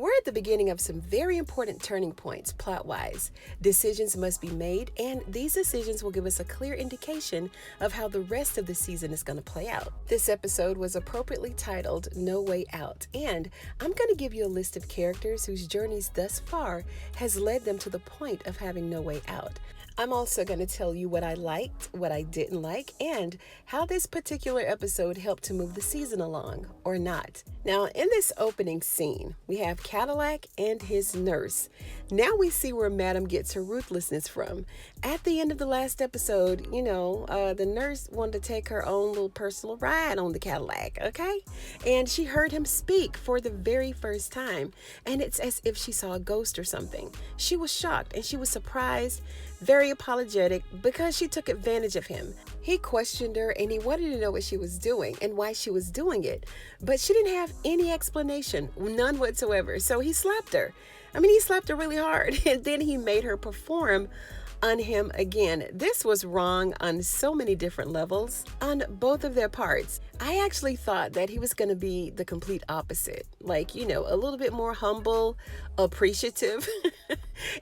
We're at the beginning of some very important turning points plot-wise. Decisions must be made, and these decisions will give us a clear indication of how the rest of the season is going to play out. This episode was appropriately titled No Way Out, and I'm going to give you a list of characters whose journeys thus far has led them to the point of having no way out. I'm also going to tell you what I liked, what I didn't like, and how this particular episode helped to move the season along, or not. Now, in this opening scene, we have Cadillac and his nurse. Now we see where Madam gets her ruthlessness from. At the end of the last episode, the nurse wanted to take her own little personal ride on the Cadillac, okay? And she heard him speak for the very first time, and it's as if she saw a ghost or something. She was shocked and she was surprised, very apologetic, because she took advantage of him. He questioned her and he wanted to know what she was doing and why she was doing it, but she didn't have any explanation, none whatsoever. So he slapped her. He slapped her really hard, and then he made her perform on him again. This was wrong on so many different levels on both of their parts. I actually thought that he was going to be the complete opposite, a little bit more humble, appreciative,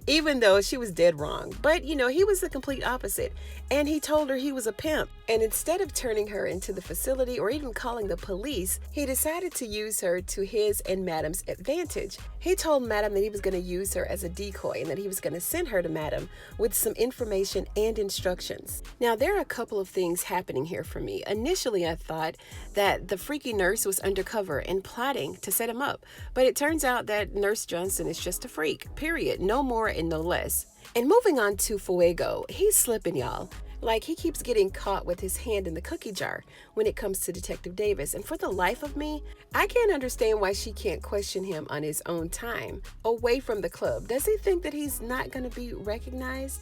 even though she was dead wrong. But, he was the complete opposite, and he told her he was a pimp. And instead of turning her into the facility or even calling the police, he decided to use her to his and Madam's advantage. He told Madam that he was going to use her as a decoy and that he was going to send her to Madam with some information and instructions. Now, there are a couple of things happening here for me. Initially, I thought that the freaky nurse was undercover and plotting to set him up, but it turns out that Nurse Johnson is just a freak, period. No more and no less. And moving on to Fuego, he's slipping, y'all. He keeps getting caught with his hand in the cookie jar when it comes to Detective Davis. And for the life of me, I can't understand why she can't question him on his own time, away from the club. Does he think that he's not going to be recognized?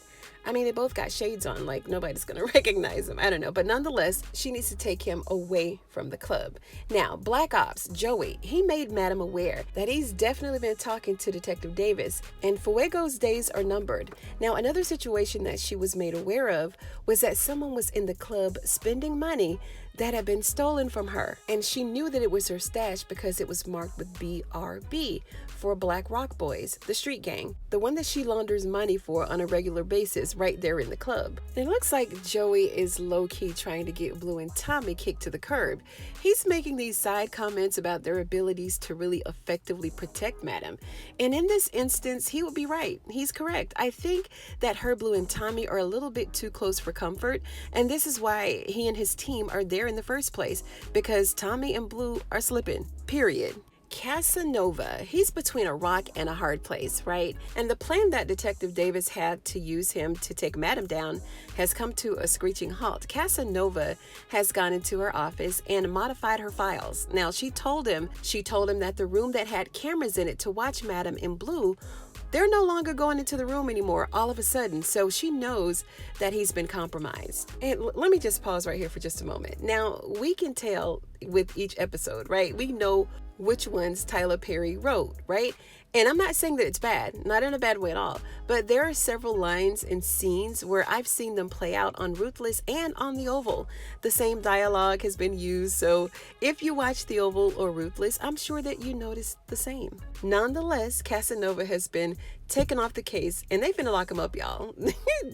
They both got shades on, nobody's going to recognize him. I don't know. But nonetheless, she needs to take him away from the club. Now, Black Ops, Joey, he made Madam aware that he's definitely been talking to Detective Davis, and Fuego's days are numbered. Now, another situation that she was made aware of was that someone was in the club spending money that had been stolen from her, and she knew that it was her stash because it was marked with BRB for Black Rock Boys, the street gang, the one that she launders money for on a regular basis right there in the club. And it looks like Joey is low-key trying to get Blue and Tommy kicked to the curb. He's making these side comments about their abilities to really effectively protect Madam, and in this instance, he would be right. He's correct. I think that her, Blue, and Tommy are a little bit too close for comfort, and this is why he and his team are there in the first place, because Tommy and Blue are slipping, period. Casanova, he's between a rock and a hard place, right? And the plan that Detective Davis had to use him to take Madam down has come to a screeching halt. Casanova has gone into her office and modified her files. Now, she told him that the room that had cameras in it to watch Madam in Blue, they're no longer going into the room anymore all of a sudden, so she knows that he's been compromised. And let me just pause right here for just a moment. Now, we can tell with each episode, right? We know which ones Tyler Perry wrote, right? And I'm not saying that it's bad, not in a bad way at all, but there are several lines and scenes where I've seen them play out on Ruthless and on The Oval. The same dialogue has been used, so if you watch The Oval or Ruthless, I'm sure that you noticed the same. Nonetheless, Casanova has been taken off the case, and they finna lock him up, y'all.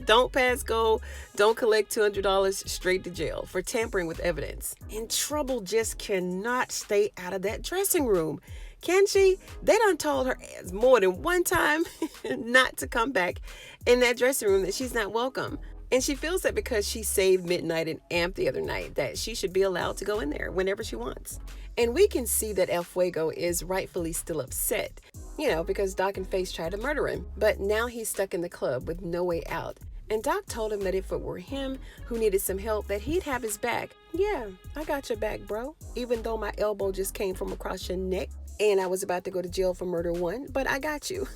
Don't pass go, don't collect $200, straight to jail for tampering with evidence. And Trouble just cannot stay out of that dressing room. Can she? They done told her more than one time not to come back in that dressing room, that she's not welcome. And she feels that because she saved Midnight and Amp the other night, that she should be allowed to go in there whenever she wants. And we can see that El Fuego is rightfully still upset, because Doc and Face tried to murder him. But now he's stuck in the club with no way out. And Doc told him that if it were him who needed some help, that he'd have his back. Yeah, I got your back, bro. Even though my elbow just came from across your neck and I was about to go to jail for murder one, but I got you.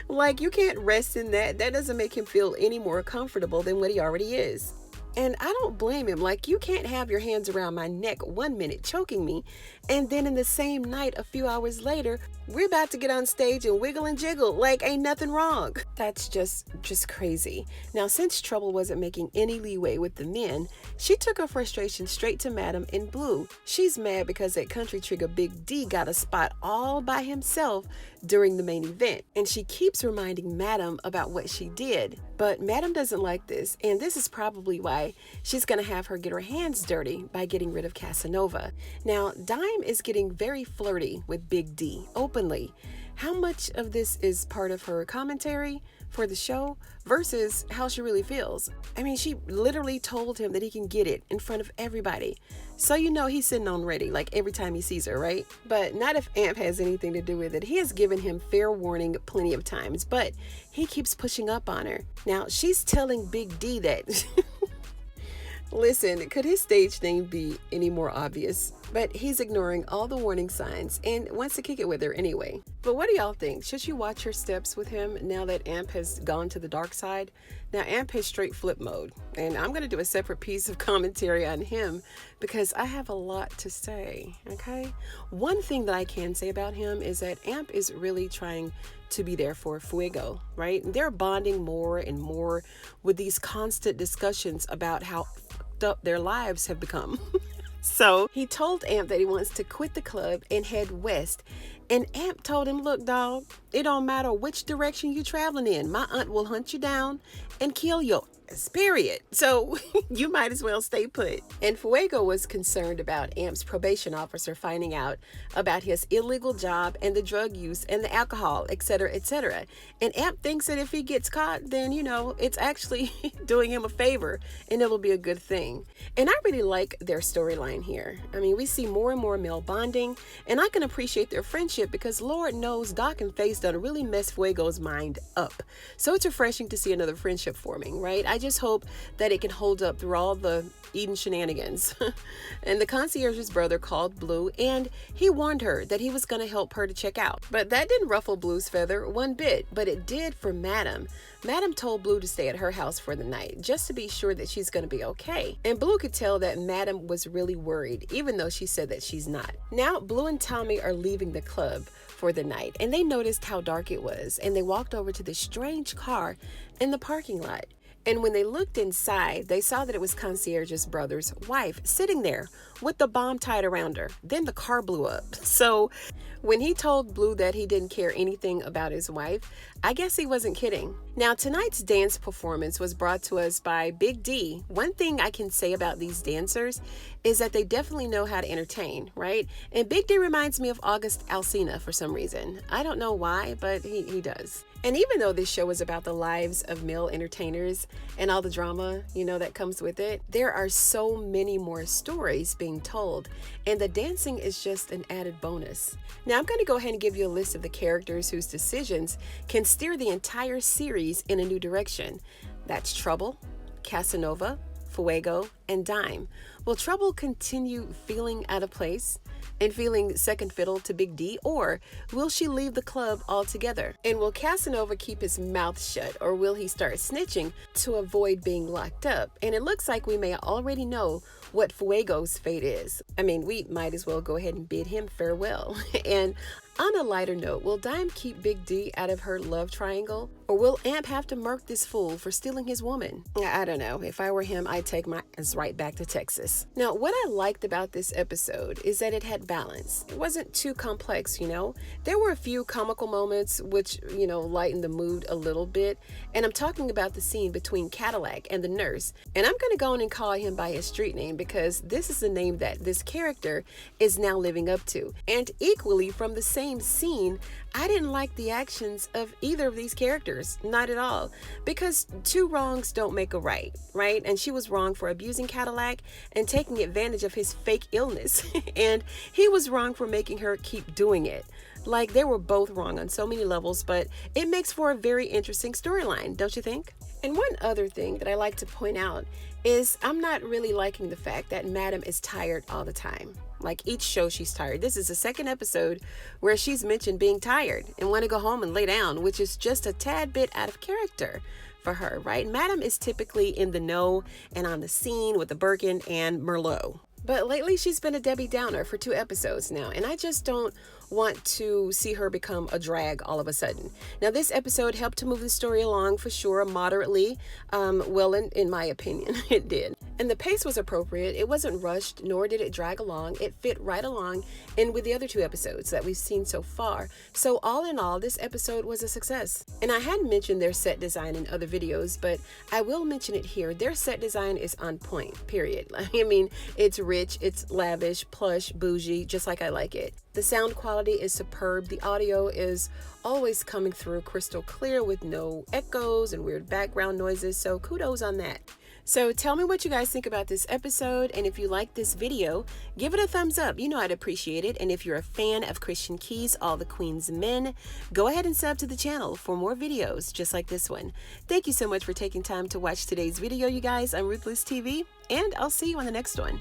You can't rest in that. That doesn't make him feel any more comfortable than what he already is. And I don't blame him. You can't have your hands around my neck 1 minute choking me, and then in the same night, a few hours later, we're about to get on stage and wiggle and jiggle ain't nothing wrong. That's just crazy. Now, since Trouble wasn't making any leeway with the men, she took her frustration straight to Madam in Blue. She's mad because that country trigger Big D got a spot all by himself during the main event. And she keeps reminding Madam about what she did. But Madam doesn't like this, and this is probably why she's going to have her get her hands dirty by getting rid of Casanova. Now, Dime is getting very flirty with Big D, openly. How much of this is part of her commentary for the show versus how she really feels? I mean, she literally told him that he can get it in front of everybody. So you know he's sitting on ready, like every time he sees her, right? But not if Amp has anything to do with it. He has given him fair warning plenty of times, but he keeps pushing up on her. Now, she's telling Big D that... Listen, could his stage name be any more obvious? But he's ignoring all the warning signs and wants to kick it with her anyway. But what do y'all think? Should she watch her steps with him now that Amp has gone to the dark side? Now, Amp has straight flip mode, and I'm going to do a separate piece of commentary on him because I have a lot to say, okay? One thing that I can say about him is that Amp is really trying to be there for Fuego, right? They're bonding more and more with these constant discussions about how fucked up their lives have become. So he told Amp that he wants to quit the club and head west. And Amp told him, look, dog, it don't matter which direction you're traveling in. My aunt will hunt you down and kill your ass, period. So you might as well stay put. And Fuego was concerned about Amp's probation officer finding out about his illegal job and the drug use and the alcohol, etc., etc. And Amp thinks that if he gets caught, then, you know, it's actually doing him a favor and it'll be a good thing. And I really like their storyline here. I mean, we see more and more male bonding, and I can appreciate their friendship because Lord knows Doc and Face done really mess Fuego's mind up. So it's refreshing to see another friendship forming, right? I just hope that it can hold up through all the Eden shenanigans. And the concierge's brother called Blue, and he warned her that he was going to help her to check out. But that didn't ruffle Blue's feather one bit, but it did for Madam. Madam told Blue to stay at her house for the night, just to be sure that she's going to be okay. And Blue could tell that Madam was really worried, even though she said that she's not. Now, Blue and Tommy are leaving the club for the night, and they noticed how dark it was, and they walked over to this strange car in the parking lot. And when they looked inside, they saw that it was Concierge's brother's wife sitting there with the bomb tied around her. Then the car blew up. So when he told Blue that he didn't care anything about his wife, I guess he wasn't kidding. Now, tonight's dance performance was brought to us by Big D. One thing I can say about these dancers is that they definitely know how to entertain, right? And Big D reminds me of August Alsina for some reason. I don't know why, but he does. And even though this show is about the lives of male entertainers and all the drama, you know, that comes with it, there are so many more stories being told, and the dancing is just an added bonus. Now, I'm going to go ahead and give you a list of the characters whose decisions can steer the entire series in a new direction. That's Trouble, Casanova, Fuego, and Dime. Will Trouble continue feeling out of place and feeling second fiddle to Big D, or will she leave the club altogether? And will Casanova keep his mouth shut, or will he start snitching to avoid being locked up? And it looks like we may already know what Fuego's fate is. I mean, we might as well go ahead and bid him farewell. And on a lighter note, will Dime keep Big D out of her love triangle? Or will Amp have to murk this fool for stealing his woman? I don't know. If I were him, I'd take my ass right back to Texas. Now, what I liked about this episode is that it had balance. It wasn't too complex, you know? There were a few comical moments which, you know, lightened the mood a little bit. And I'm talking about the scene between Cadillac and the nurse. And I'm going to go on and call him by his street name because this is the name that this character is now living up to. And equally from the same scene, I didn't like the actions of either of these characters, not at all, because two wrongs don't make a right? And she was wrong for abusing Cadillac and taking advantage of his fake illness, and he was wrong for making her keep doing it. Like, they were both wrong on so many levels, but it makes for a very interesting storyline, don't you think? And one other thing that I like to point out is I'm not really liking the fact that Madam is tired all the time. Like, each show she's tired. This is the second episode where she's mentioned being tired and want to go home and lay down, which is just a tad bit out of character for her, right? Madam is typically in the know and on the scene with the Birkin and Merlot. But lately she's been a Debbie Downer for 2 episodes now, and I just don't want to see her become a drag all of a sudden. Now, this episode helped to move the story along for sure, moderately. Well, in my opinion, it did. And the pace was appropriate. It wasn't rushed, nor did it drag along. It fit right along in with the other 2 episodes that we've seen so far. So all in all, this episode was a success. And I hadn't mentioned their set design in other videos, but I will mention it here. Their set design is on point, period. I mean, it's rich, it's lavish, plush, bougie, just like I like it. The sound quality is superb. The audio is always coming through crystal clear with no echoes and weird background noises. So kudos on that. So tell me what you guys think about this episode, and if you like this video, give it a thumbs up. You know I'd appreciate it. And if you're a fan of Christian Key's All the Queen's Men, go ahead and sub to the channel for more videos just like this one. Thank you so much for taking time to watch today's video, you guys. I'm Ruthless TV, and I'll see you on the next one.